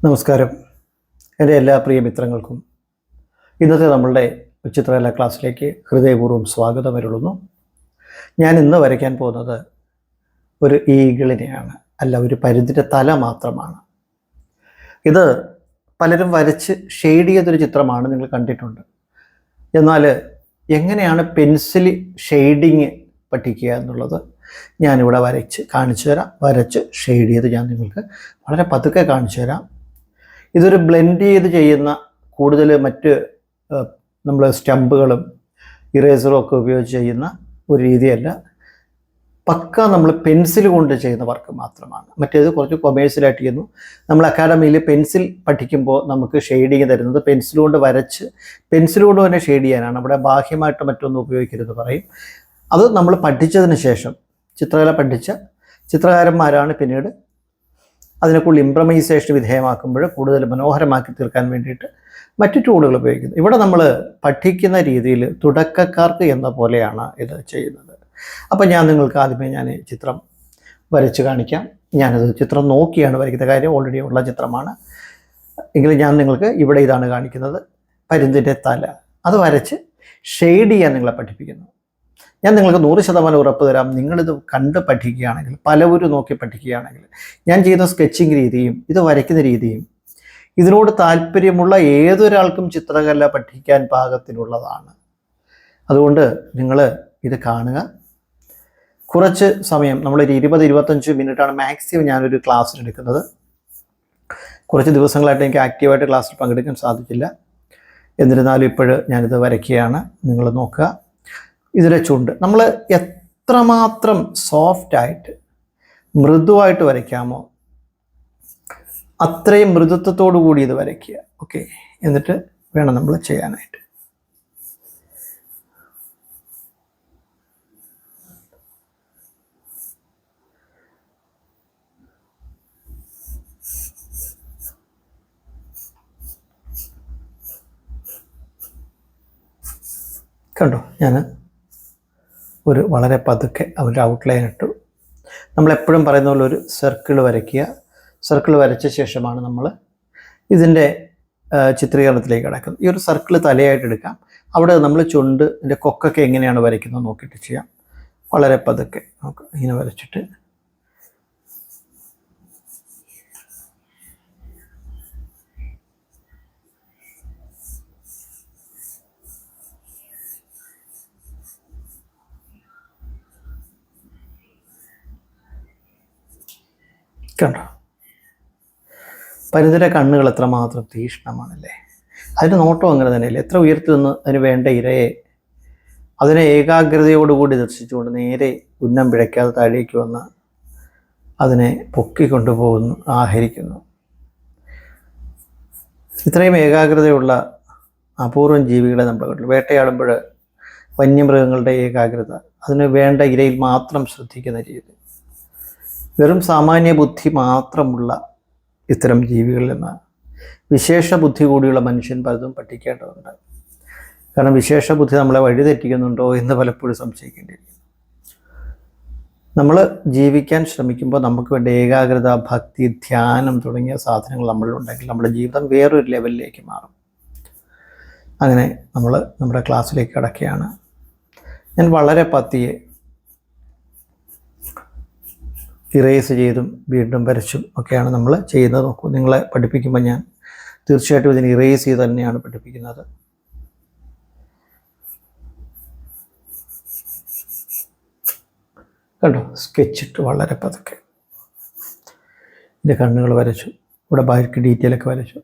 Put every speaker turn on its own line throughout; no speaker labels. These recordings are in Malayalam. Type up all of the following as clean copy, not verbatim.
നമസ്കാരം. എൻ്റെ എല്ലാ പ്രിയ മിത്രങ്ങൾക്കും ഇന്നത്തെ നമ്മളുടെ ചിത്രകല ക്ലാസ്സിലേക്ക് ഹൃദയപൂർവ്വം സ്വാഗതം അരുളുന്നു. ഞാൻ ഇന്ന് വരയ്ക്കാൻ പോകുന്നത് ഒരു ഈഗിളിനെയാണ്, അല്ല ഒരു പരുന്തിൻ്റെ തല മാത്രമാണ്. ഇത് പലരും വരച്ച് ഷെയ്ഡ് ചെയ്തൊരു ചിത്രമാണ്, നിങ്ങൾ കണ്ടിട്ടുണ്ട്. എന്നാൽ എങ്ങനെയാണ് പെൻസിൽ ഷെയ്ഡിങ് പഠിക്കുക എന്നുള്ളത് ഞാനിവിടെ വരച്ച് കാണിച്ചു തരാം. വരച്ച് ഷെയ്ഡ് ചെയ്ത് ഞാൻ നിങ്ങൾക്ക് വളരെ പതുക്കെ കാണിച്ചു തരാം. ഇതൊരു ബ്ലെൻഡ് ചെയ്ത് ചെയ്യുന്ന, കൂടുതൽ മറ്റ് നമ്മൾ സ്റ്റമ്പുകളും ഇറേസറും ഒക്കെ ഉപയോഗിച്ച് ചെയ്യുന്ന ഒരു രീതിയല്ല. പക്ക നമ്മൾ പെൻസിൽ കൊണ്ട് ചെയ്യുന്ന വർക്ക് മാത്രമാണ്. മറ്റേത് കുറച്ച് കൊമേഴ്സ്യലായിട്ട് ചെയ്യുന്നു. നമ്മൾ അക്കാഡമിയിൽ പെൻസിൽ പഠിക്കുമ്പോൾ നമുക്ക് ഷെയ്ഡിങ് തരുന്നത് പെൻസിൽ കൊണ്ട് വരച്ച് പെൻസിൽ കൊണ്ട് തന്നെ ഷെയ്ഡ് ചെയ്യാനാണ്. അവിടെ ബാഹ്യമായിട്ട് മറ്റൊന്നും ഉപയോഗിക്കരുത് പറയും. അത് നമ്മൾ പഠിച്ചതിന് ശേഷം, ചിത്രകല പഠിച്ച ചിത്രകാരന്മാരാണ് പിന്നീട് അതിനെക്കുള്ള ഇംപ്രമൈസേഷൻ വിധേയമാക്കുമ്പോൾ കൂടുതൽ മനോഹരമാക്കി തീർക്കാൻ വേണ്ടിയിട്ട് മറ്റു ടൂളുകൾ ഉപയോഗിക്കുന്നത്. ഇവിടെ നമ്മൾ പഠിക്കുന്ന രീതിയിൽ തുടക്കക്കാർക്ക് എന്ന പോലെയാണ് ഇത് ചെയ്യുന്നത്. അപ്പോൾ ഞാൻ നിങ്ങൾക്ക് ആദ്യമേ ചിത്രം വരച്ച് കാണിക്കാം. ഞാനത് ചിത്രം നോക്കിയാണ് വരയ്ക്കുന്ന. കാര്യം ഓൾറെഡി ഉള്ള ചിത്രമാണ് എങ്കിലും ഞാൻ നിങ്ങൾക്ക് ഇവിടെ ഇതാണ് കാണിക്കുന്നത്, പരുന്തിൻ്റെ തല. അത് വരച്ച് ഷെയ്ഡ് ചെയ്യാൻ നിങ്ങളെ പഠിപ്പിക്കുന്നു. ഞാൻ നിങ്ങൾക്ക് 100% ഉറപ്പ് തരാം, നിങ്ങളിത് കണ്ട് പഠിക്കുകയാണെങ്കിൽ, പലവരും നോക്കി പഠിക്കുകയാണെങ്കിൽ, ഞാൻ ചെയ്യുന്ന സ്കെച്ചിങ് രീതിയും ഇത് വരയ്ക്കുന്ന രീതിയും ഇതിനോട് താല്പര്യമുള്ള ഏതൊരാൾക്കും ചിത്രകല പഠിക്കാൻ പാകത്തിനുള്ളതാണ്. അതുകൊണ്ട് നിങ്ങൾ ഇത് കാണുക. കുറച്ച് സമയം, നമ്മളൊരു 20-25 മിനിറ്റാണ് മാക്സിമം ഞാനൊരു ക്ലാസ്സിലെടുക്കുന്നത്. കുറച്ച് ദിവസങ്ങളായിട്ട് എനിക്ക് ആക്റ്റീവായിട്ട് ക്ലാസ്സിൽ പങ്കെടുക്കാൻ സാധിച്ചില്ല. എന്നിരുന്നാലും ഇപ്പോഴും ഞാനിത് വരയ്ക്കുകയാണ്. നിങ്ങൾ നോക്കുക. ഇതിലെ ചുണ്ട് നമ്മൾ എത്രമാത്രം സോഫ്റ്റായിട്ട് മൃദുവായിട്ട് വരയ്ക്കാമോ അത്രയും മൃദുത്വത്തോടു കൂടി ഇത് വരയ്ക്കുക. ഓക്കെ, എന്നിട്ട് വേണം നമ്മൾ ചെയ്യാനായിട്ട്. കണ്ടോ, ഞാൻ ഒരു വളരെ പതുക്കെ ഒരു ഔട്ട്ലൈൻ ഇട്ടു. നമ്മളെപ്പോഴും പറയുന്ന പോലെ ഒരു സർക്കിൾ വരയ്ക്കുക. സർക്കിൾ വരച്ച ശേഷമാണ് നമ്മൾ ഇതിൻ്റെ ചിത്രീകരണത്തിലേക്ക് കിടക്കുന്നത്. ഈ ഒരു സർക്കിൾ തലയായിട്ട് എടുക്കാം. അവിടെ നമ്മൾ ചുണ്ടിൻ്റെ കൊക്കൊക്കെ എങ്ങനെയാണ് വരയ്ക്കുന്നത് നോക്കിയിട്ട് ചെയ്യാം. വളരെ പതുക്കെ നമുക്ക് ഇങ്ങനെ വരച്ചിട്ട് കണ്ടോ, പരുന്തിൻ്റെ കണ്ണുകൾ എത്രമാത്രം തീക്ഷ്ണമാണല്ലേ. അതിൻ്റെ നോട്ടം അങ്ങനെ തന്നെയല്ലേ. എത്ര ഉയർത്തി നിന്ന് അതിന് വേണ്ട ഇരയെ അതിനെ ഏകാഗ്രതയോടുകൂടി ദർശിച്ചുകൊണ്ട് നേരെ ഉന്നം പിഴയ്ക്കാതെ താഴേക്ക് വന്ന് അതിനെ പൊക്കിക്കൊണ്ടുപോകുന്നു, ആഹരിക്കുന്നു. ഇത്രയും ഏകാഗ്രതയുള്ള അപൂർവം ജീവികളെ നമ്മൾ കണ്ടു. വേട്ടയാടുമ്പോൾ വന്യമൃഗങ്ങളുടെ ഏകാഗ്രത, അതിന് വേണ്ട ഇരയിൽ മാത്രം ശ്രദ്ധിക്കുന്ന രീതി, വെറും സാമാന്യ ബുദ്ധി മാത്രമുള്ള ഇത്തരം ജീവികളിൽ നിന്ന് വിശേഷ ബുദ്ധി കൂടിയുള്ള മനുഷ്യൻ പലതും പഠിക്കേണ്ടതുണ്ട്. കാരണം വിശേഷ ബുദ്ധി നമ്മളെ വഴിതെറ്റിക്കുന്നുണ്ടോ എന്ന് പലപ്പോഴും സംശയിക്കേണ്ടിയിരിക്കുന്നു. നമ്മൾ ജീവിക്കാൻ ശ്രമിക്കുമ്പോൾ നമുക്ക് വേണ്ട ഏകാഗ്രത, ഭക്തി, ധ്യാനം തുടങ്ങിയ സാധനങ്ങൾ നമ്മളിലുണ്ടെങ്കിൽ നമ്മുടെ ജീവിതം വേറൊരു ലെവലിലേക്ക് മാറും. അങ്ങനെ നമ്മൾ നമ്മുടെ ക്ലാസ്സിലേക്ക് കടക്കുകയാണ്. ഞാൻ വളരെ പതിയെ ഇറേസ് ചെയ്തും വീണ്ടും വരച്ചും ഒക്കെയാണ് നമ്മൾ ചെയ്യുന്നത്. നോക്കൂ, നിങ്ങളെ പഠിപ്പിക്കുമ്പോൾ ഞാൻ തീർച്ചയായിട്ടും ഇതിന് ഇറേസ് ചെയ്ത് തന്നെയാണ് പഠിപ്പിക്കുന്നത്. കണ്ടോ, സ്കെച്ചിട്ട് വളരെ പതുക്കെ ഇതിൻ്റെ കണ്ണുകൾ വരച്ചു. ഇവിടെ ബാക്കി ഡീറ്റെയിലൊക്കെ വരച്ചു.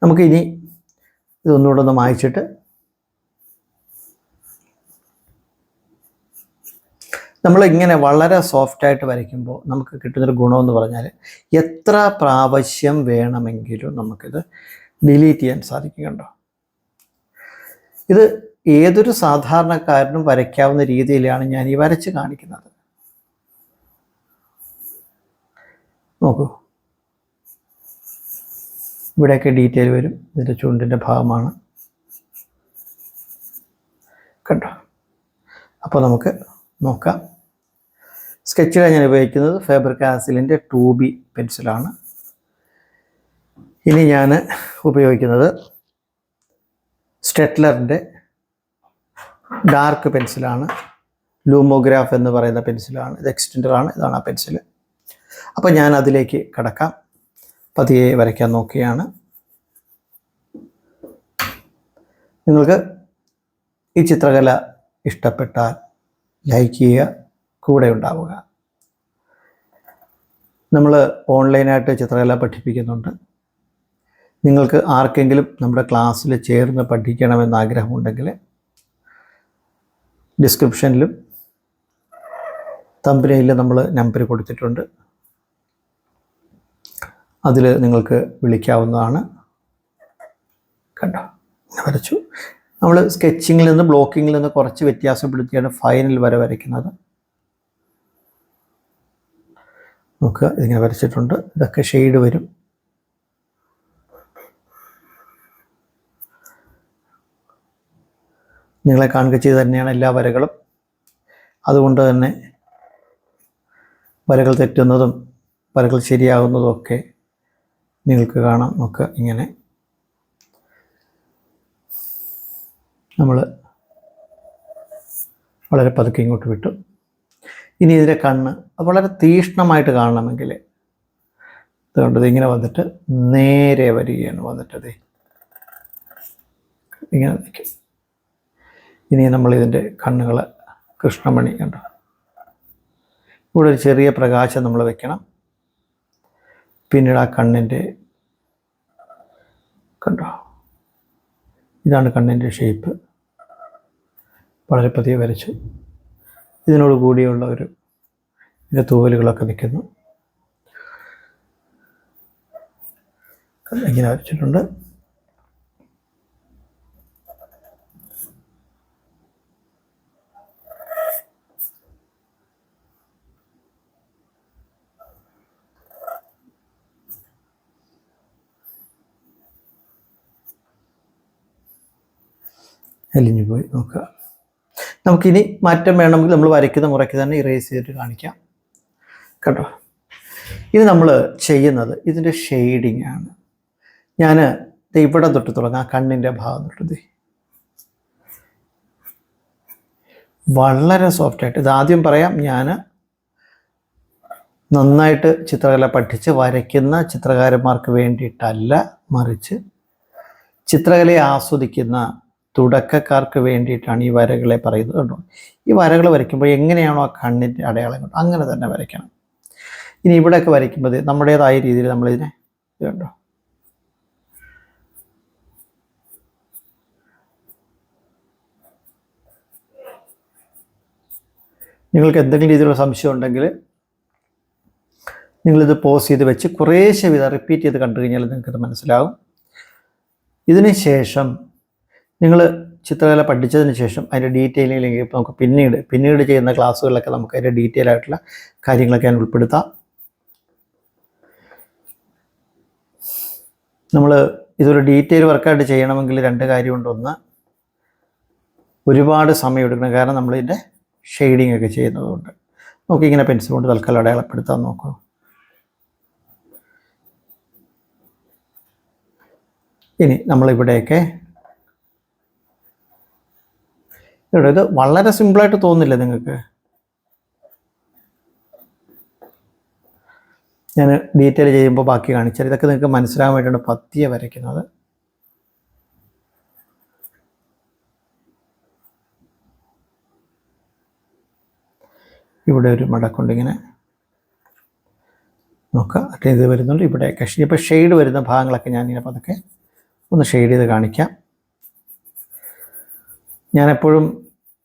നമുക്കിനി ഇതൊന്നുകൂടെ ഒന്ന് മായ്ച്ചിട്ട് നമ്മളിങ്ങനെ വളരെ സോഫ്റ്റായിട്ട് വരയ്ക്കുമ്പോൾ നമുക്ക് കിട്ടുന്നൊരു ഗുണമെന്ന് പറഞ്ഞാൽ എത്ര പ്രാവശ്യം വേണമെങ്കിലും നമുക്കിത് ഡിലീറ്റ് ചെയ്യാൻ സാധിക്കും. കണ്ടോ, ഇത് ഏതൊരു സാധാരണക്കാരനും വരയ്ക്കാവുന്ന രീതിയിലാണ് ഞാൻ ഈ വരച്ച് കാണിക്കുന്നത്. നോക്കൂ, ഇവിടെയൊക്കെ ഡീറ്റെയിൽ വരും. ഇതിൻ്റെ ചുണ്ടിൻ്റെ ഭാഗമാണ്. കണ്ടോ, അപ്പോൾ നമുക്ക് നോക്കാം. സ്കെച്ചിലാണ് ഞാൻ ഉപയോഗിക്കുന്നത് ഫാബർ കാസിലിൻ്റെ 2B പെൻസിലാണ്. ഇനി ഞാൻ ഉപയോഗിക്കുന്നത് സ്റ്റെറ്റ്ലറിൻ്റെ ഡാർക്ക് പെൻസിലാണ്. ലൂമോഗ്രാഫ് എന്ന് പറയുന്ന പെൻസിലാണ്. ഇത് എക്സ്റ്റൻഡറാണ്. ഇതാണ് ആ പെൻസിൽ. അപ്പോൾ ഞാൻ അതിലേക്ക് കടക്കാം. പതിയെ വരയ്ക്കാൻ നോക്കുകയാണ്. നിങ്ങൾക്ക് ഈ ചിത്രകല ഇഷ്ടപ്പെട്ടാൽ ലൈക്ക് ചെയ്യുക, കൂടെ ഉണ്ടാവുക. നമ്മൾ ഓൺലൈനായിട്ട് ചിത്രകല പഠിപ്പിക്കുന്നുണ്ട്. നിങ്ങൾക്ക് ആർക്കെങ്കിലും നമ്മുടെ ക്ലാസ്സിൽ ചേർന്ന് പഠിക്കണമെന്ന് ആഗ്രഹമുണ്ടെങ്കിൽ ഡിസ്ക്രിപ്ഷനിലും തമ്പനയിലും നമ്മൾ നമ്പർ കൊടുത്തിട്ടുണ്ട്. അതിൽ നിങ്ങൾക്ക് വിളിക്കാവുന്നതാണ്. കണ്ടോ, വരച്ചു. നമ്മൾ സ്കെച്ചിങ്ങിൽ നിന്ന് ബ്ലോക്കിങ്ങിൽ നിന്ന് കുറച്ച് വ്യത്യാസപ്പെടുത്തിയാണ് ഫൈനൽ വരെ വരയ്ക്കുന്നത്. നോക്കുക, ഇതിങ്ങനെ വരച്ചിട്ടുണ്ട്. ഇതൊക്കെ ഷെയ്ഡ് വരും. നിങ്ങളെ കാണുക ചെയ്ത് തന്നെയാണ് എല്ലാ വരകളും. അതുകൊണ്ട് തന്നെ വരകൾ തെറ്റുന്നതും വരകൾ ശരിയാകുന്നതും ഒക്കെ നിങ്ങൾക്ക് കാണാം. നോക്കുക, ഇങ്ങനെ നമ്മൾ വളരെ പതുക്കെ ഇങ്ങോട്ട് വിട്ടു. ഇനി ഇതിൻ്റെ കണ്ണ് വളരെ തീക്ഷ്ണമായിട്ട് കാണണമെങ്കിൽ അതുകൊണ്ട് ഇങ്ങനെ വന്നിട്ട് നേരെ വരികയാണ്. വന്നിട്ടത് ഇങ്ങനെ നിൽക്കും. ഇനി നമ്മളിതിൻ്റെ കണ്ണുകൾ കൃഷ്ണമണി കണ്ടോ, ഇവിടെ ഒരു ചെറിയ പ്രകാശം നമ്മൾ വെക്കണം. പിന്നീട് ആ കണ്ണിൻ്റെ കണ്ടോ, ഇതാണ് കണ്ണിൻ്റെ ഷേപ്പ്. വളരെ പതിയെ വരച്ചു. ഇതിനോട് കൂടിയുള്ള ഇതിൻ്റെ തൂവലുകളൊക്കെ നിൽക്കുന്നു. ഇങ്ങനെ വരച്ചിട്ടുണ്ട്. അലിഞ്ഞു പോയി. നോക്കുക, നമുക്കിനി മാറ്റം വേണമെങ്കിൽ നമ്മൾ വരയ്ക്കുന്ന മുറയ്ക്ക് തന്നെ ഇറേസ് ചെയ്തിട്ട് കാണിക്കാം. കേട്ടോ, ഇത് നമ്മൾ ചെയ്യുന്നത് ഇതിൻ്റെ ഷെയ്ഡിങ് ആണ്. ഞാൻ ഇവിടെ തൊട്ട് തുടങ്ങാം. കണ്ണിൻ്റെ ഭാഗം തൊട്ട് വളരെ സോഫ്റ്റായിട്ട്. ഇതാദ്യം പറയാം, ഞാൻ നന്നായിട്ട് ചിത്രകല പഠിച്ച് വരയ്ക്കുന്ന ചിത്രകാരന്മാർക്ക് വേണ്ടിയിട്ടല്ല, മറിച്ച് ചിത്രകലയെ ആസ്വദിക്കുന്ന തുടക്കക്കാർക്ക് വേണ്ടിയിട്ടാണ് ഈ വരകളെ പറയുന്നത്. കേട്ടോ, ഈ വരകൾ വരയ്ക്കുമ്പോൾ എങ്ങനെയാണോ ആ കണ്ണിൻ്റെ അടയാളം കൊണ്ട് അങ്ങനെ തന്നെ വരയ്ക്കണം. ഇനി ഇവിടെയൊക്കെ വരയ്ക്കുമ്പോൾ നമ്മുടേതായ രീതിയിൽ നമ്മളിതിനെ കണ്ടോ, നിങ്ങൾക്ക് എന്തെങ്കിലും രീതിയിലുള്ള സംശയം ഉണ്ടെങ്കിൽ നിങ്ങളിത് പോസ് ചെയ്ത് വെച്ച് കുറേശ്ശെ വിധം റിപ്പീറ്റ് ചെയ്ത് കണ്ടു കഴിഞ്ഞാൽ നിങ്ങൾക്കത് മനസ്സിലാകും. ഇതിന് ശേഷം നിങ്ങൾ ചിത്രകല പഠിച്ചതിന് ശേഷം അതിൻ്റെ ഡീറ്റെയിലിംഗിലേക്ക് ഇപ്പോൾ നമുക്ക് പിന്നീട് ചെയ്യുന്ന ക്ലാസ്സുകളിലൊക്കെ നമുക്ക് അതിൻ്റെ ഡീറ്റെയിൽ ആയിട്ടുള്ള കാര്യങ്ങളൊക്കെ ഞാൻ ഉൾപ്പെടുത്താം. നമ്മൾ ഇതൊരു ഡീറ്റെയിൽ വർക്കായിട്ട് ചെയ്യണമെങ്കിൽ രണ്ട് കാര്യമുണ്ട്. ഒന്ന്, ഒരുപാട് സമയം എടുക്കണം. കാരണം നമ്മളിതിൻ്റെ ഷെയ്ഡിങ് ഒക്കെ ചെയ്യുന്നതുകൊണ്ട്. നോക്കിയിങ്ങനെ പെൻസിൽ കൊണ്ട് തൽക്കാലം അടയാളപ്പെടുത്താൻ നോക്കൂ. ഇനി നമ്മളിവിടെയൊക്കെ ഇത് വളരെ സിമ്പിളായിട്ട് തോന്നില്ല നിങ്ങൾക്ക്? ഞാൻ ഡീറ്റെയിൽ ചെയ്യുമ്പോൾ ബാക്കി കാണിച്ചാൽ ഇതൊക്കെ നിങ്ങൾക്ക് മനസ്സിലാകാൻ വേണ്ടിയാണ് പതിയെ വരയ്ക്കുന്നത്. ഇവിടെ ഒരു മടക്കുണ്ടിങ്ങനെ നോക്കുക. ഇത് വരുന്നുണ്ട്. ഇവിടെയൊക്കെ ഇപ്പോൾ ഷെയ്ഡ് വരുന്ന ഭാഗങ്ങളൊക്കെ ഞാനിങ്ങനെ പതുക്കെ ഒന്ന് ഷെയ്ഡ് ചെയ്ത് കാണിക്കാം. ഞാനെപ്പോഴും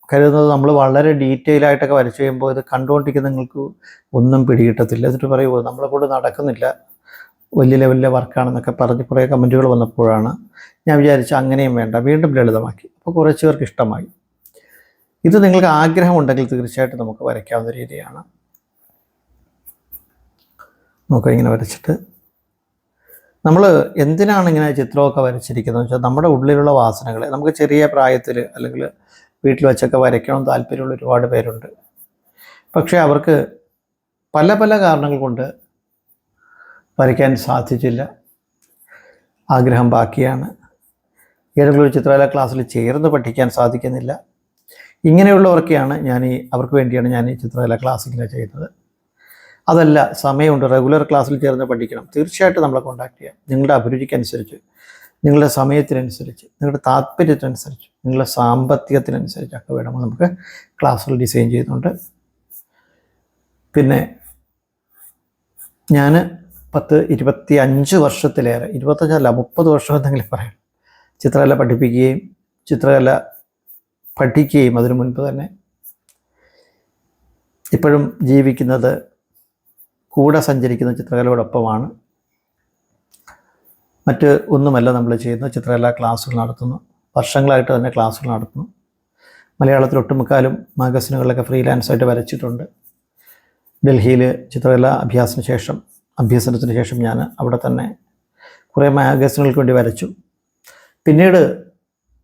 കരുതുന്നത് നമ്മൾ വളരെ ഡീറ്റെയിൽ ആയിട്ടൊക്കെ വരച്ച് കഴിയുമ്പോൾ ഇത് കണ്ടുകൊണ്ടിരിക്കുന്ന നിങ്ങൾക്ക് ഒന്നും പിടികിട്ടത്തില്ല. എന്നിട്ട് പറയുമോ നമ്മളെ കൊണ്ട് നടക്കുന്നില്ല, വലിയ ലെവലിലെ വർക്കാണെന്നൊക്കെ പറഞ്ഞ് കുറേ കമൻറ്റുകൾ വന്നപ്പോഴാണ് ഞാൻ വിചാരിച്ചു അങ്ങനെയും വേണ്ട, വീണ്ടും ലളിതമാക്കി. അപ്പോൾ കുറച്ച് പേർക്ക് ഇഷ്ടമായി. ഇത് നിങ്ങൾക്ക് ആഗ്രഹമുണ്ടെങ്കിൽ തീർച്ചയായിട്ടും നമുക്ക് വരയ്ക്കാവുന്ന രീതിയാണ്. നോക്കുക, ഇങ്ങനെ വരച്ചിട്ട് നമ്മൾ എന്തിനാണ് ഇങ്ങനെ ചിത്രമൊക്കെ വരച്ചിരിക്കുന്നത് വെച്ചാൽ നമ്മുടെ ഉള്ളിലുള്ള വാസനകളെ നമുക്ക് ചെറിയ പ്രായത്തിൽ അല്ലെങ്കിൽ വീട്ടിൽ വെച്ചൊക്കെ വരയ്ക്കണം താല്പര്യമുള്ള ഒരുപാട് പേരുണ്ട്. പക്ഷേ അവർക്ക് പല പല കാരണങ്ങൾ കൊണ്ട് വരയ്ക്കാൻ സാധിച്ചില്ല. ആഗ്രഹം ബാക്കിയാണ്. ഏതെങ്കിലും ഒരു ചിത്രകലാ ക്ലാസ്സിൽ ചേർന്ന് പഠിക്കാൻ സാധിക്കുന്നില്ല. ഇങ്ങനെയുള്ളവർക്കാണ് അവർക്ക് വേണ്ടിയാണ് ഞാൻ ഈ ചിത്രകലാ ക്ലാസ് ഇങ്ങനെ ചെയ്യുന്നത്. അതല്ല, സമയമുണ്ട്, റെഗുലർ ക്ലാസ്സിൽ ചേർന്ന് പഠിക്കണം, തീർച്ചയായിട്ടും നമ്മളെ കോൺടാക്ട് ചെയ്യാം. നിങ്ങളുടെ അഭിരുചിക്കനുസരിച്ച്, നിങ്ങളുടെ സമയത്തിനനുസരിച്ച്, നിങ്ങളുടെ താല്പര്യത്തിനനുസരിച്ച്, നിങ്ങളുടെ സാമ്പത്തികത്തിനനുസരിച്ചൊക്കെ വേണമെങ്കിൽ നമുക്ക് ക്ലാസ്സുകൾ ഡിസൈൻ ചെയ്യുന്നുണ്ട്. പിന്നെ ഞാൻ 25 വർഷത്തിലേറെ, 25 30 വർഷം എന്തെങ്കിലും പറയാം, ചിത്രകല പഠിപ്പിക്കുകയും ചിത്രകല പഠിക്കുകയും അതിനു മുൻപ് തന്നെ ഇപ്പോഴും ജീവിക്കുന്നത് കൂടെ സഞ്ചരിക്കുന്ന ചിത്രകലയോടൊപ്പമാണ്. മറ്റ് ഒന്നുമല്ല നമ്മൾ ചെയ്യുന്നത്. ചിത്രകലാ ക്ലാസ്സുകൾ നടത്തുന്നു, വർഷങ്ങളായിട്ട് തന്നെ ക്ലാസ്സുകൾ നടത്തുന്നു. മലയാളത്തിൽ ഒട്ടുമുക്കാലും മാഗസിനുകളിലൊക്കെ ഫ്രീലാൻസായിട്ട് വരച്ചിട്ടുണ്ട്. ഡൽഹിയിൽ ചിത്രകല അഭ്യസനത്തിന് ശേഷം ഞാൻ അവിടെ തന്നെ കുറേ മാഗസിനുകൾക്ക് വേണ്ടി വരച്ചു. പിന്നീട്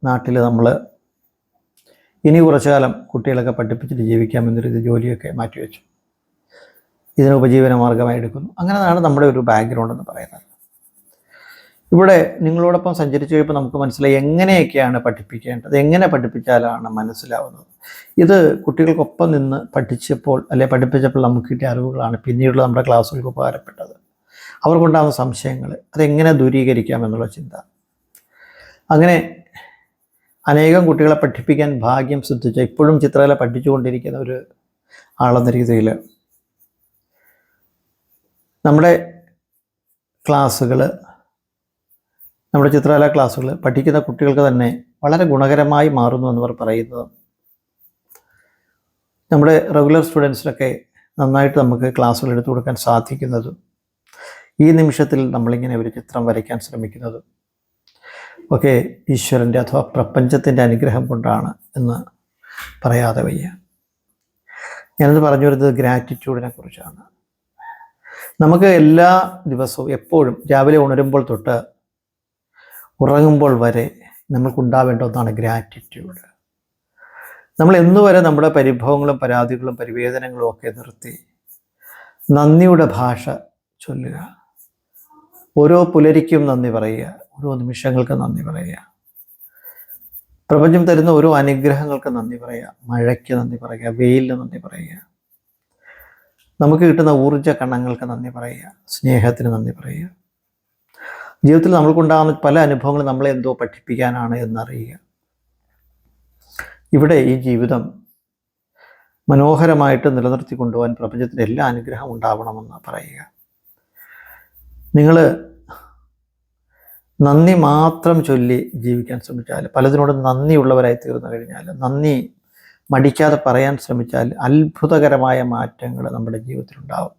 നാട്ടിൽ നമ്മൾ ഇനി കുറച്ചു കാലം കുട്ടികളൊക്കെ പഠിപ്പിച്ചിട്ട് ജീവിക്കാമെന്നൊരു ജോലിയൊക്കെ മാറ്റിവെച്ചു. ഇതിന് ഉപജീവന മാർഗമായി എടുക്കുന്നു. അങ്ങനെയാണ് നമ്മുടെ ഒരു ബാക്ക്ഗ്രൗണ്ട് എന്ന് പറയുന്നത്. ഇവിടെ നിങ്ങളോടൊപ്പം സഞ്ചരിച്ചു കഴിയുമ്പോൾ നമുക്ക് മനസ്സിലായി എങ്ങനെയൊക്കെയാണ് പഠിപ്പിക്കേണ്ടത്, എങ്ങനെ പഠിപ്പിച്ചാലാണ് മനസ്സിലാവുന്നത്. ഇത് കുട്ടികൾക്കൊപ്പം നിന്ന് പഠിപ്പിച്ചപ്പോൾ നമുക്ക് കിട്ടിയ അറിവുകളാണ് പിന്നീടുള്ള നമ്മുടെ ക്ലാസ്സുകൾക്ക് ഉപകാരപ്പെട്ടത്. അവർക്കുണ്ടാകുന്ന സംശയങ്ങൾ അതെങ്ങനെ ദൂരീകരിക്കാം എന്നുള്ള ചിന്ത. അങ്ങനെ അനേകം കുട്ടികളെ പഠിപ്പിക്കാൻ ഭാഗ്യം സിദ്ധിച്ച, ഇപ്പോഴും ചിത്രകല പഠിച്ചുകൊണ്ടിരിക്കുന്ന ഒരു ആളെന്ന രീതിയിൽ നമ്മുടെ ചിത്രകലാ ക്ലാസ്സുകൾ പഠിക്കുന്ന കുട്ടികൾക്ക് തന്നെ വളരെ ഗുണകരമായി മാറുന്നു എന്നവർ പറയുന്നത്. നമ്മുടെ റെഗുലർ സ്റ്റുഡൻസിനൊക്കെ നന്നായിട്ട് നമുക്ക് ക്ലാസ്സുകൾ എടുത്തു കൊടുക്കാൻ സാധിക്കുന്നതും, ഈ നിമിഷത്തിൽ നമ്മളിങ്ങനെ ഒരു ചിത്രം വരയ്ക്കാൻ ശ്രമിക്കുന്നതും ഒക്കെ ഈശ്വരൻ്റെ അഥവാ പ്രപഞ്ചത്തിൻ്റെ അനുഗ്രഹം കൊണ്ടാണ് എന്ന് പറയാതെ വയ്യ. ഞാനത് പറഞ്ഞു വരുന്നത് ഗ്രാറ്റിറ്റ്യൂഡിനെ കുറിച്ചാണ്. നമുക്ക് എല്ലാ ദിവസവും എപ്പോഴും രാവിലെ ഉണരുമ്പോൾ തൊട്ട് ഉറങ്ങുമ്പോൾ വരെ നമ്മൾക്കുണ്ടാവേണ്ട ഒന്നാണ് ഗ്രാറ്റിറ്റ്യൂഡ്. നമ്മൾ എന്നുവരെ നമ്മുടെ പരിഭവങ്ങളും പരാതികളും പരിവേദനങ്ങളും ഒക്കെ നിർത്തി നന്ദിയുടെ ഭാഷ ചൊല്ലുക. ഓരോ പുലരിക്കും നന്ദി പറയുക, ഓരോ നിമിഷങ്ങൾക്ക് നന്ദി പറയുക, പ്രപഞ്ചം തരുന്ന ഓരോ അനുഗ്രഹങ്ങൾക്ക് നന്ദി പറയുക, മഴയ്ക്ക് നന്ദി പറയുക, വെയിലിന് നന്ദി പറയുക, നമുക്ക് കിട്ടുന്ന ഊർജ്ജ കണങ്ങൾക്ക് നന്ദി പറയുക, സ്നേഹത്തിന് നന്ദി പറയുക. ജീവിതത്തിൽ നമ്മൾക്കുണ്ടാകുന്ന പല അനുഭവങ്ങളും നമ്മളെ എന്തോ പഠിപ്പിക്കാനാണ് എന്നറിയുക. ഇവിടെ ഈ ജീവിതം മനോഹരമായിട്ട് നിലനിർത്തി കൊണ്ടുപോകാൻ പ്രപഞ്ചത്തിൻ്റെ എല്ലാ അനുഗ്രഹം ഉണ്ടാവണമെന്ന് പറയുക. നിങ്ങൾ നന്ദി മാത്രം ചൊല്ലി ജീവിക്കാൻ ശ്രമിച്ചാൽ, പലതിനോടും നന്ദിയുള്ളവരായി തീർന്നു കഴിഞ്ഞാൽ, നന്ദി മടിക്കാതെ പറയാൻ ശ്രമിച്ചാൽ അത്ഭുതകരമായ മാറ്റങ്ങൾ നമ്മുടെ ജീവിതത്തിലുണ്ടാവും.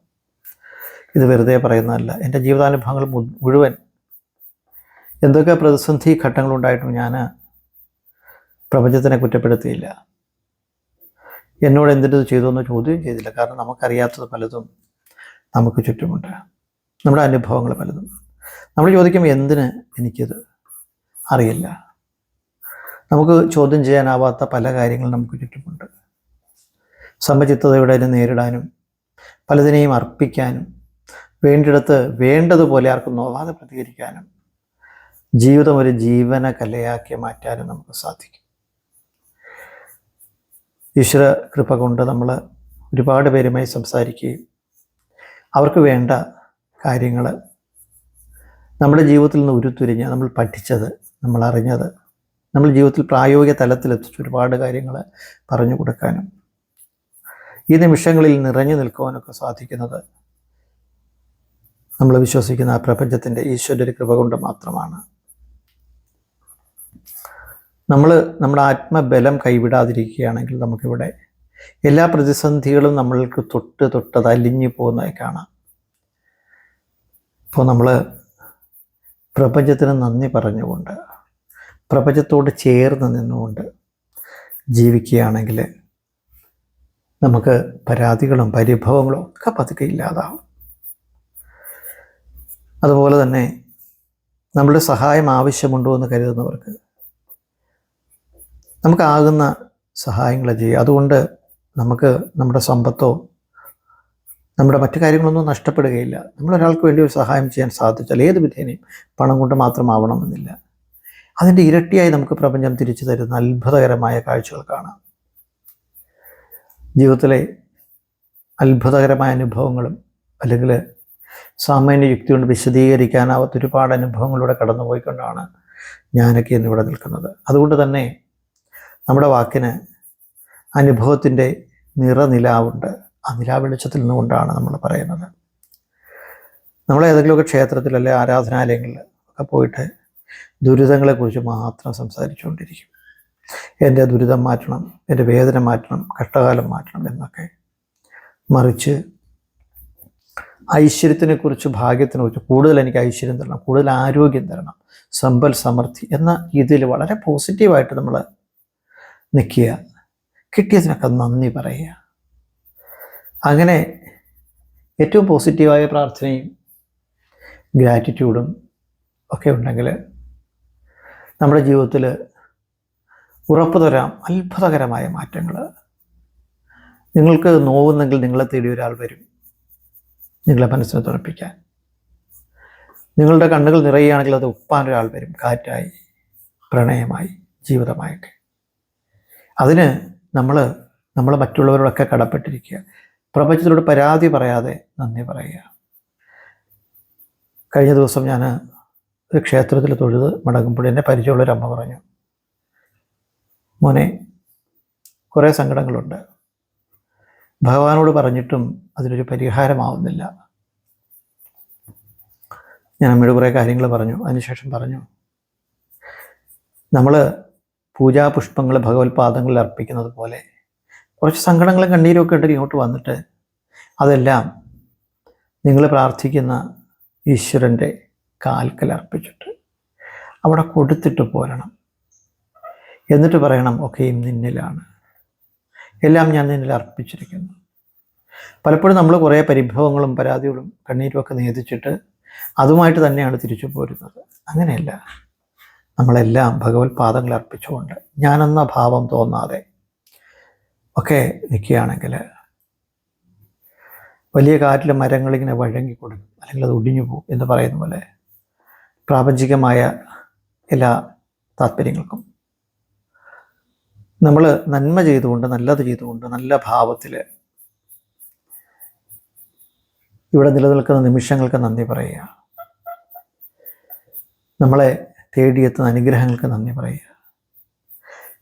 ഇത് വെറുതെ പറയുന്നതല്ല. എൻ്റെ ജീവിതാനുഭവങ്ങൾ മുഴുവൻ എന്തൊക്കെ പ്രതിസന്ധി ഘട്ടങ്ങളുണ്ടായിട്ടും ഞാൻ പ്രപഞ്ചത്തിനെ കുറ്റപ്പെടുത്തിയില്ല. എന്നോട് എന്തിനത് ചെയ്തു എന്ന് ചോദ്യം ചെയ്തില്ല. കാരണം നമുക്കറിയാത്തത് പലതും നമുക്ക് ചുറ്റുമുണ്ട്, നമ്മുടെ അനുഭവങ്ങൾ പലതും. നമ്മൾ ചോദിക്കുമ്പോൾ എന്തിന് എനിക്കിത് അറിയില്ല. നമുക്ക് ചോദ്യം ചെയ്യാനാവാത്ത പല കാര്യങ്ങളും നമുക്ക് ചുറ്റുമുണ്ട്. സമചിത്തതയോടെ അതിനെ നേരിടാനും പലതിനെയും അർപ്പിക്കാനും വേണ്ടിയിടത്ത് വേണ്ടതുപോലെ ആർക്കും നോവാതെ പ്രതികരിക്കാനും ജീവിതം ഒരു ജീവന കലയാക്കി മാറ്റാനും നമുക്ക് സാധിക്കും. ഈശ്വര കൃപ കൊണ്ട് നമ്മൾ ഒരുപാട് പേരുമായി സംസാരിക്കുകയും അവർക്ക് വേണ്ട കാര്യങ്ങൾ നമ്മുടെ ജീവിതത്തിൽ നിന്ന് ഉരുത്തിരിഞ്ഞ് നമ്മൾ പഠിച്ചത്, നമ്മൾ അറിഞ്ഞത് നമ്മൾ ജീവിതത്തിൽ പ്രായോഗിക തലത്തിലെത്തിച്ച് ഒരുപാട് കാര്യങ്ങൾ പറഞ്ഞു കൊടുക്കാനും ഈ നിമിഷങ്ങളിൽ നിറഞ്ഞു നിൽക്കുവാനൊക്കെ സാധിക്കുന്നത് നമ്മൾ വിശ്വസിക്കുന്ന ആ പ്രപഞ്ചത്തിൻ്റെ ഈശ്വര കൃപ കൊണ്ട് മാത്രമാണ്. നമ്മൾ നമ്മുടെ ആത്മബലം കൈവിടാതിരിക്കുകയാണെങ്കിൽ നമുക്കിവിടെ എല്ലാ പ്രതിസന്ധികളും നമ്മൾക്ക് തൊട്ടത് അലിഞ്ഞു പോകുന്നതായി കാണാം. ഇപ്പോൾ നമ്മൾ പ്രപഞ്ചത്തിന് നന്ദി പറഞ്ഞുകൊണ്ട്, പ്രപഞ്ചത്തോട് ചേർന്ന് നിന്നുകൊണ്ട് ജീവിക്കുകയാണെങ്കിൽ നമുക്ക് പരാതികളും പരിഭവങ്ങളും ഒക്കെ പതുക്കെ ഇല്ലാതാവും. അതുപോലെ തന്നെ നമ്മളുടെ സഹായം ആവശ്യമുണ്ടോ എന്ന് കരുതുന്നവർക്ക് നമുക്കാകുന്ന സഹായങ്ങൾ ചെയ്യുക. അതുകൊണ്ട് നമുക്ക് നമ്മുടെ സമ്പത്തോ നമ്മുടെ മറ്റു കാര്യങ്ങളൊന്നും നഷ്ടപ്പെടുകയില്ല. നമ്മളൊരാൾക്ക് വേണ്ടി ഒരു സഹായം ചെയ്യാൻ സാധിച്ചാൽ ഏത് വിധേനയും പണം കൊണ്ട് മാത്രമാവണമെന്നില്ല. അതിൻ്റെ ഇരട്ടിയായി നമുക്ക് പ്രപഞ്ചം തിരിച്ചു തരുന്ന അത്ഭുതകരമായ കാഴ്ചകൾ കാണാം. ജീവിതത്തിലെ അത്ഭുതകരമായ അനുഭവങ്ങളും അല്ലെങ്കിൽ സാമാന്യ യുക്തി കൊണ്ട് വിശദീകരിക്കാനാവാത്ത ഒരുപാട് അനുഭവങ്ങളിലൂടെ കടന്നുപോയിക്കൊണ്ടാണ് ഞാനൊക്കെ ഇന്നിവിടെ നിൽക്കുന്നത്. അതുകൊണ്ട് തന്നെ നമ്മുടെ വാക്കിന് അനുഭവത്തിൻ്റെ നിറനിലാവുണ്ട്. ആ നിലാവെളിച്ചത്തിൽ നിന്നുകൊണ്ടാണ് നമ്മൾ പറയുന്നത്. നമ്മൾ ഏതെങ്കിലുമൊക്കെ ക്ഷേത്രത്തിൽ അല്ലെങ്കിൽ ആരാധനാലയങ്ങളിൽ ഒക്കെ പോയിട്ട് ദുരിതങ്ങളെക്കുറിച്ച് മാത്രം സംസാരിച്ചുകൊണ്ടിരിക്കും. എൻ്റെ ദുരിതം മാറ്റണം, എൻ്റെ വേദന മാറ്റണം, കഷ്ടകാലം മാറ്റണം എന്നൊക്കെ. മറിച്ച് ഐശ്വര്യത്തിനെക്കുറിച്ച്, ഭാഗ്യത്തിനെക്കുറിച്ച്, കൂടുതൽ എനിക്ക് ഐശ്വര്യം തരണം, കൂടുതൽ ആരോഗ്യം തരണം, സമ്പൽ സമൃദ്ധി എന്ന രീതിയിൽ വളരെ പോസിറ്റീവായിട്ട് നമ്മൾ നിൽക്കുക. കിട്ടിയതിനൊക്കെ നന്ദി പറയുക. അങ്ങനെ ഏറ്റവും പോസിറ്റീവായ പ്രാർത്ഥനയും ഗ്രാറ്റിറ്റ്യൂഡും ഒക്കെ ഉണ്ടെങ്കിൽ നമ്മുടെ ജീവിതത്തിൽ ഉറപ്പ് തരാം അത്ഭുതകരമായ മാറ്റങ്ങൾ. നിങ്ങൾക്ക് നോവുന്നെങ്കിൽ നിങ്ങളെ തേടി ഒരാൾ വരും നിങ്ങളെ മനസ്സിനെ തുറപ്പിക്കാൻ. നിങ്ങളുടെ കണ്ണുകൾ നിറയുകയാണെങ്കിൽ അത് ഉപ്പാൻ ഒരാൾ വരും, കാറ്റായി, പ്രണയമായി, ജീവിതമായൊക്കെ. അതിന് നമ്മൾ മറ്റുള്ളവരോടൊക്കെ കടപ്പെട്ടിരിക്കുക. പ്രപഞ്ചത്തിനോട് പരാതി പറയാതെ നന്ദി പറയുക. കഴിഞ്ഞ ദിവസം ഞാൻ ഒരു ക്ഷേത്രത്തിൽ തൊഴുത് മടങ്ങുമ്പോൾ എന്നെ പരിചയമുള്ളൊരമ്മ പറഞ്ഞു, മോനെ, കുറേ സങ്കടങ്ങളുണ്ട്, ഭഗവാനോട് പറഞ്ഞിട്ടും അതിനൊരു പരിഹാരമാവുന്നില്ല. ഞാൻ അമ്മയോട് കുറേ കാര്യങ്ങൾ പറഞ്ഞു. അതിനുശേഷം പറഞ്ഞു, നമ്മൾ പൂജാപുഷ്പങ്ങൾ ഭഗവത്പാദങ്ങളിൽ അർപ്പിക്കുന്നത് പോലെ കുറച്ച് സങ്കടങ്ങളും കണ്ണീരും ഒക്കെ ഉണ്ടെങ്കിൽ ഇങ്ങോട്ട് വന്നിട്ട് അതെല്ലാം നിങ്ങൾ പ്രാർത്ഥിക്കുന്ന ഈശ്വരൻ്റെ കാൽക്കൽ അർപ്പിച്ചിട്ട് അവിടെ കൊടുത്തിട്ട് പോരണം. എന്നിട്ട് പറയണം, ഒക്കെയും നിന്നിലാണ്, എല്ലാം ഞാൻ നിന്നിൽ അർപ്പിച്ചിരിക്കുന്നു. പലപ്പോഴും നമ്മൾ കുറേ പരിഭവങ്ങളും പരാതികളും കണ്ണീരും ഒക്കെ നേദിച്ചിട്ട് അതുമായിട്ട് തന്നെയാണ് തിരിച്ചു പോരുന്നത്. അങ്ങനെയല്ല, നമ്മളെല്ലാം ഭഗവത് പാദങ്ങൾ അർപ്പിച്ചുകൊണ്ട് ഞാനെന്ന ഭാവം തോന്നാതെ ഒക്കെ നിൽക്കുകയാണെങ്കിൽ വലിയ കാറ്റിൽ മരങ്ങളിങ്ങനെ വഴങ്ങിക്കൊടുക്കും, അല്ലെങ്കിൽ അത് ഒടിഞ്ഞു പോകും എന്ന് പറയുന്ന പോലെ പ്രാപഞ്ചികമായ എല്ലാ താല്പര്യങ്ങൾക്കും നമ്മൾ നന്മ ചെയ്തുകൊണ്ട്, നല്ലത് ചെയ്തുകൊണ്ട്, നല്ല ഭാവത്തിൽ ഇവിടെ നിലനിൽക്കുന്ന നിമിഷങ്ങൾക്ക് നന്ദി പറയുക. നമ്മളെ തേടിയെത്തുന്ന അനുഗ്രഹങ്ങൾക്ക് നന്ദി പറയുക.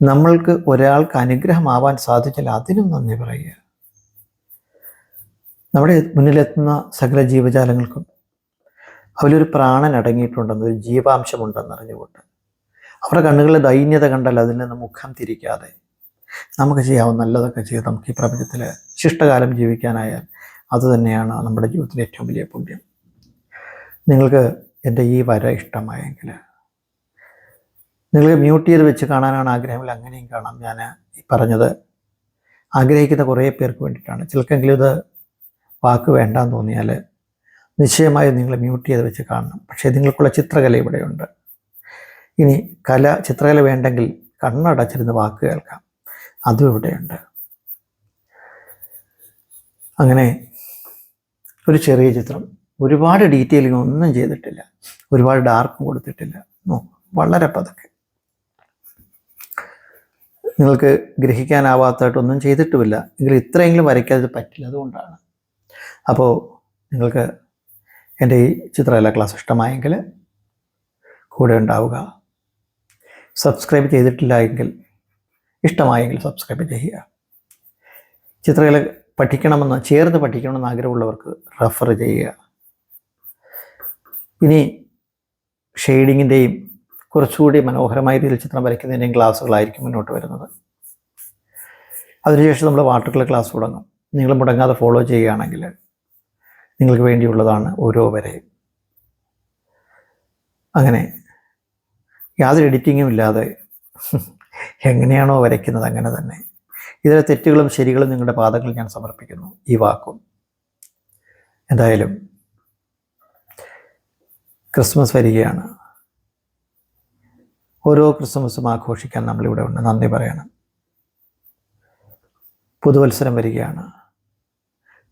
നമ്മൾക്ക് ഒരാൾക്ക് അനുഗ്രഹമാവാൻ സാധിച്ചാൽ അതിനും നന്ദി പറയുക. നമ്മുടെ മുന്നിലെത്തുന്ന സകല ജീവജാലങ്ങൾക്കും അതിലൊരു പ്രാണൻ അടങ്ങിയിട്ടുണ്ടെന്ന്, ഒരു ജീവാംശമുണ്ടെന്ന് അറിഞ്ഞുകൊണ്ട് അവരുടെ കണ്ണുകളിലെ ദൈന്യത കണ്ടാൽ അതിൽ നിന്ന് മുഖം തിരിക്കാതെ നമുക്ക് ചെയ്യാവുന്ന നല്ലതൊക്കെ ചെയ്ത് നമുക്ക് ഈ പ്രപഞ്ചത്തിൽ ശിഷ്ടകാലം ജീവിക്കാനായാൽ അതുതന്നെയാണ് നമ്മുടെ ജീവിതത്തിലെ ഏറ്റവും വലിയ പുണ്യം. നിങ്ങൾക്ക് എൻ്റെ ഈ വര ഇഷ്ടമായെങ്കിൽ നിങ്ങൾക്ക് മ്യൂട്ട് ചെയ്ത് വെച്ച് കാണാനാണ് ആഗ്രഹമെങ്കിൽ അങ്ങനെയും കാണാം. ഞാൻ ഈ പറഞ്ഞത് ആഗ്രഹിക്കുന്ന കുറേ പേർക്ക് വേണ്ടിയിട്ടാണ്. ചിലർക്കെങ്കിലും ഇത് വാക്ക് വേണ്ടാന്ന് തോന്നിയാൽ നിശ്ചയമായും നിങ്ങൾ മ്യൂട്ട് ചെയ്ത് വെച്ച് കാണണം. പക്ഷേ നിങ്ങൾക്കുള്ള ചിത്രകല ഇവിടെയുണ്ട്. ഇനി ചിത്രകല വേണ്ടെങ്കിൽ കണ്ണടച്ചിരുന്ന് വാക്ക് കേൾക്കാം, അതും ഇവിടെയുണ്ട്. അങ്ങനെ ഒരു ചെറിയ ചിത്രം, ഒരുപാട് ഡീറ്റെയിലിംഗ് ഒന്നും ചെയ്തിട്ടില്ല, ഒരുപാട് ഡാർക്കും കൊടുത്തിട്ടില്ല, വളരെ പതുക്കെ. നിങ്ങൾക്ക് ഗ്രഹിക്കാനാവാത്തതായിട്ടൊന്നും ചെയ്തിട്ടുമില്ല എങ്കിൽ ഇത്രയെങ്കിലും വരയ്ക്കാതെ പറ്റില്ല, അതുകൊണ്ടാണ്. അപ്പോൾ നിങ്ങൾക്ക് എൻ്റെ ഈ ചിത്രകല ക്ലാസ് ഇഷ്ടമായെങ്കിൽ കൂടെ ഉണ്ടാവുക. സബ്സ്ക്രൈബ് ചെയ്തിട്ടില്ല എങ്കിൽ, ഇഷ്ടമായെങ്കിൽ സബ്സ്ക്രൈബ് ചെയ്യുക. ചിത്രകല ചേർന്ന് പഠിക്കണമെന്ന് ആഗ്രഹമുള്ളവർക്ക് റെഫർ ചെയ്യുക. ഇനി ഷെയ്ഡിങ്ങിൻ്റെയും കുറച്ചുകൂടി മനോഹരമായ രീതിയിൽ ചിത്രം വരയ്ക്കുന്നതിൻ്റെയും ക്ലാസ്സുകളായിരിക്കും മുന്നോട്ട് വരുന്നത്. അതിനുശേഷം നമ്മൾ വാട്ടർ കളർ ക്ലാസ് തുടങ്ങും. നിങ്ങൾ മുടങ്ങാതെ ഫോളോ ചെയ്യുകയാണെങ്കിൽ നിങ്ങൾക്ക് വേണ്ടിയുള്ളതാണ് ഓരോ വരെയും. അങ്ങനെ യാതൊരു എഡിറ്റിങ്ങും ഇല്ലാതെ എങ്ങനെയാണോ വരയ്ക്കുന്നത് അങ്ങനെ തന്നെ. ഇതിലെ തെറ്റുകളും ശരികളും നിങ്ങളുടെ പാദങ്ങളിൽ ഞാൻ സമർപ്പിക്കുന്നു, ഈ വാക്കും. എന്തായാലും ക്രിസ്മസ് വരികയാണ്. ഓരോ ക്രിസ്മസും ആഘോഷിക്കാൻ നമ്മളിവിടെ ഉണ്ട്, നന്ദി പറയണം. പുതുവത്സരം വരികയാണ്.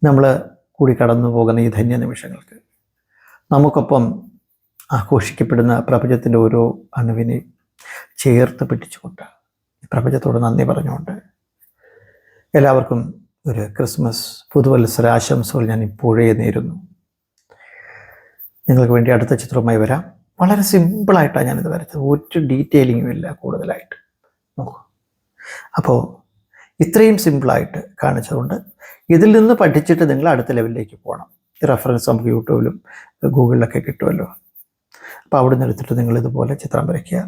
നമ്മൾ കൂടി കടന്നു പോകുന്ന ഈ ധന്യ നിമിഷങ്ങൾക്ക് നമുക്കൊപ്പം ആഘോഷിക്കപ്പെടുന്ന പ്രപഞ്ചത്തിൻ്റെ ഓരോ അണുവിനെയും ചേർത്ത് പിടിച്ചുകൊണ്ട് ഈ പ്രപഞ്ചത്തോട് നന്ദി പറഞ്ഞുകൊണ്ട് എല്ലാവർക്കും ഒരു ക്രിസ്മസ് പുതുവത്സര ആശംസകൾ ഞാൻ ഇപ്പോഴേ നേരുന്നു. നിങ്ങൾക്ക് വേണ്ടി അടുത്ത ചിത്രവുമായി വരാം. വളരെ സിമ്പിളായിട്ടാണ് ഞാനിത് വരച്ചത്, ഒരു ഡീറ്റെയിലിങ്ങും ഇല്ല കൂടുതലായിട്ട്. നോക്കൂ, അപ്പോൾ ഇത്രയും സിമ്പിളായിട്ട് കാണിച്ചതുകൊണ്ട് ഇതിൽ നിന്ന് പഠിച്ചിട്ട് നിങ്ങൾ അടുത്ത ലെവലിലേക്ക് പോകണം. ഈ റെഫറൻസ് നമുക്ക് യൂട്യൂബിലും ഗൂഗിളിലൊക്കെ കിട്ടുമല്ലോ. അപ്പോൾ അവിടെ നിന്ന് എടുത്തിട്ട് നിങ്ങളിതുപോലെ ചിത്രം വരയ്ക്കുക.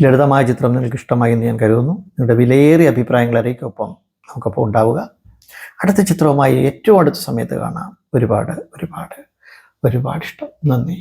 ലളിതമായ ചിത്രം നിങ്ങൾക്ക് ഇഷ്ടമായി എന്ന് ഞാൻ കരുതുന്നു. നിങ്ങളുടെ വിലയേറിയ അഭിപ്രായങ്ങൾ അറിയിക്കൊപ്പം നമുക്കൊപ്പം ഉണ്ടാവുക. അടുത്ത ചിത്രവുമായി ഏറ്റവും അടുത്ത സമയത്ത് കാണാം. ഒരുപാട് ഒരുപാട് ഒരുപാട് ഇഷ്ടം. നന്ദി.